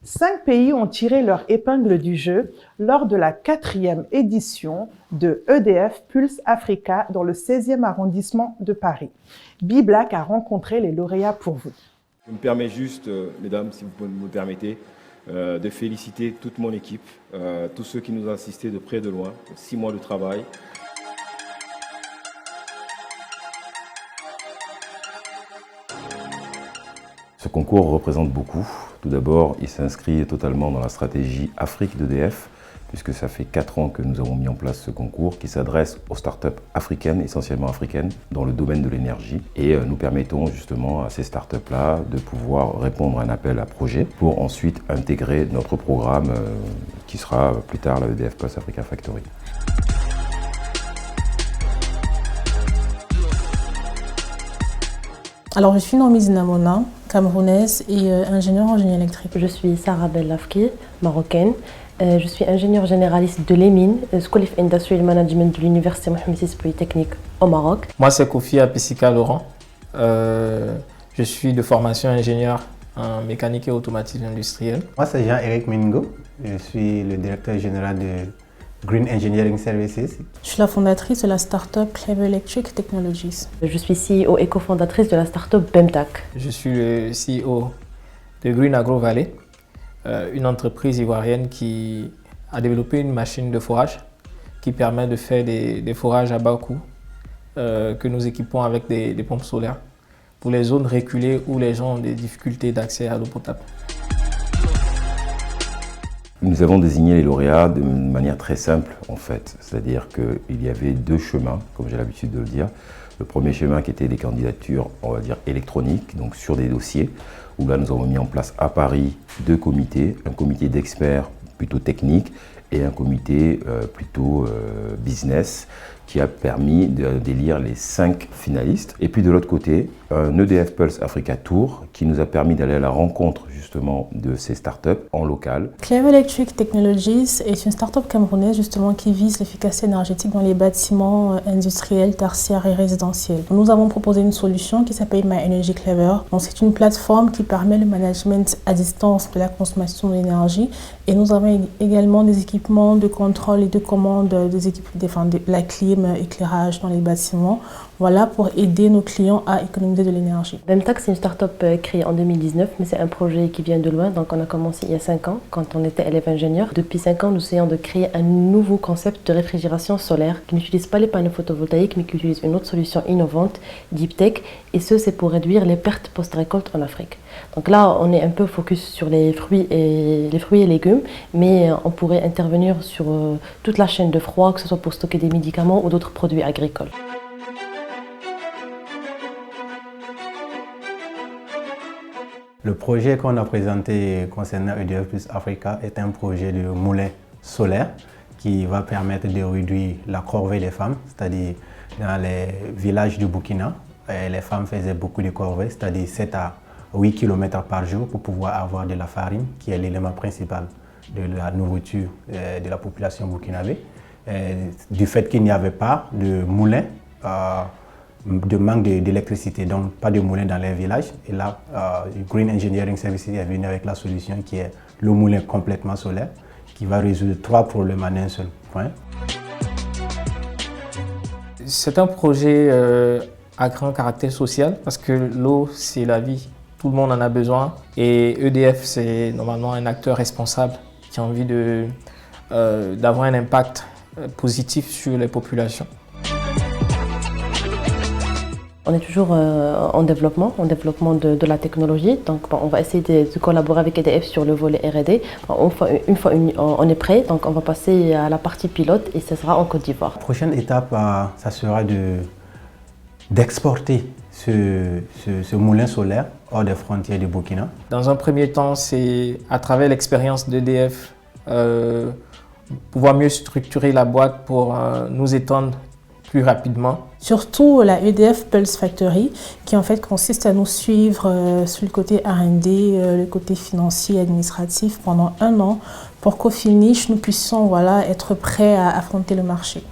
5 pays ont tiré leur épingle du jeu lors de la 4e édition de EDF Pulse Africa dans le 16e arrondissement de Paris. B-Black a rencontré les lauréats pour vous. Je me permets juste, mesdames, si vous me permettez, de féliciter toute mon équipe, tous ceux qui nous ont assistés de près et de loin, 6 mois de travail. Ce concours représente beaucoup. Tout d'abord, il s'inscrit totalement dans la stratégie Afrique d'EDF, puisque ça fait 4 ans que nous avons mis en place ce concours qui s'adresse aux startups africaines, essentiellement africaines, dans le domaine de l'énergie. Et nous permettons justement à ces startups-là de pouvoir répondre à un appel à projet pour ensuite intégrer notre programme qui sera plus tard la EDF Pulse Africa Factory. Alors, je suis Nomi Zinamona, camerounaise et ingénieure en génie électrique. Je suis Sarah Bellafki, marocaine. Je suis ingénieure généraliste de l'EMIN, School of Industrial Management de l'Université Mohamed VI Polytechnique au Maroc. Moi, c'est Kofi Apissika Laurent. Je suis de formation ingénieur en mécanique et automatisme industriel. Moi, c'est Jean-Éric Mingo. Je suis le directeur général de Green Engineering Services. Je suis la fondatrice de la start-up Clever Electric Technologies. Je suis CEO et cofondatrice de la start-up BEMTAC. Je suis le CEO de Green Agro Valley, une entreprise ivoirienne qui a développé une machine de forage qui permet de faire des forages à bas coût que nous équipons avec des pompes solaires pour les zones reculées où les gens ont des difficultés d'accès à l'eau potable. Nous avons désigné les lauréats de manière très simple en fait, c'est-à-dire qu'il y avait 2 chemins, comme j'ai l'habitude de le dire. Le premier chemin qui était des candidatures, on va dire électroniques, donc sur des dossiers, où là nous avons mis en place à Paris 2 comités, un comité d'experts plutôt techniques et un comité plutôt business, qui a permis d'élire les 5 finalistes. Et puis de l'autre côté, un EDF Pulse Africa Tour qui nous a permis d'aller à la rencontre justement de ces startups en local. Clever Electric Technologies est une start-up camerounaise justement qui vise l'efficacité énergétique dans les bâtiments industriels, tertiaires et résidentiels. Nous avons proposé une solution qui s'appelle My Energy Clever. C'est une plateforme qui permet le management à distance de la consommation d'énergie et nous avons également des équipements de contrôle et de commande des équipes de la clim, éclairage dans les bâtiments. Voilà, pour aider nos clients à économiser de l'énergie. BEMTAC, c'est une start-up créée en 2019, mais c'est un projet qui vient de loin. Donc on a commencé il y a 5 ans, quand on était élève ingénieur. Depuis 5 ans, nous essayons de créer un nouveau concept de réfrigération solaire qui n'utilise pas les panneaux photovoltaïques, mais qui utilise une autre solution innovante, Deep Tech. Et c'est pour réduire les pertes post-récolte en Afrique. Donc là, on est un peu focus sur les fruits et légumes, mais on pourrait intervenir sur toute la chaîne de froid, que ce soit pour stocker des médicaments ou d'autres produits agricoles. Le projet qu'on a présenté concernant EDF Plus Africa est un projet de moulin solaire qui va permettre de réduire la corvée des femmes, c'est-à-dire dans les villages du Burkina, les femmes faisaient beaucoup de corvées, c'est-à-dire 7 à 8 km par jour pour pouvoir avoir de la farine, qui est l'élément principal de la nourriture de la population burkinabé. Du fait qu'il n'y avait pas de moulin, de manque d'électricité, donc pas de moulin dans les villages. Et là, Green Engineering Services est venu avec la solution qui est le moulin complètement solaire, qui va résoudre 3 problèmes en un seul point. C'est un projet à grand caractère social parce que l'eau, c'est la vie. Tout le monde en a besoin. Et EDF, c'est normalement un acteur responsable qui a envie d'avoir un impact positif sur les populations. On est toujours en développement de la technologie. Donc on va essayer de collaborer avec EDF sur le volet R&D. Une fois on est prêt, donc on va passer à la partie pilote et ce sera en Côte d'Ivoire. La prochaine étape, ça sera d'exporter ce moulin solaire hors des frontières du Burkina. Dans un premier temps, c'est à travers l'expérience d'EDF pouvoir mieux structurer la boîte pour nous étendre plus rapidement. Surtout la EDF Pulse Factory qui en fait consiste à nous suivre sur le côté R&D, le côté financier et administratif pendant 1 an pour qu'au finish nous puissions être prêts à affronter le marché.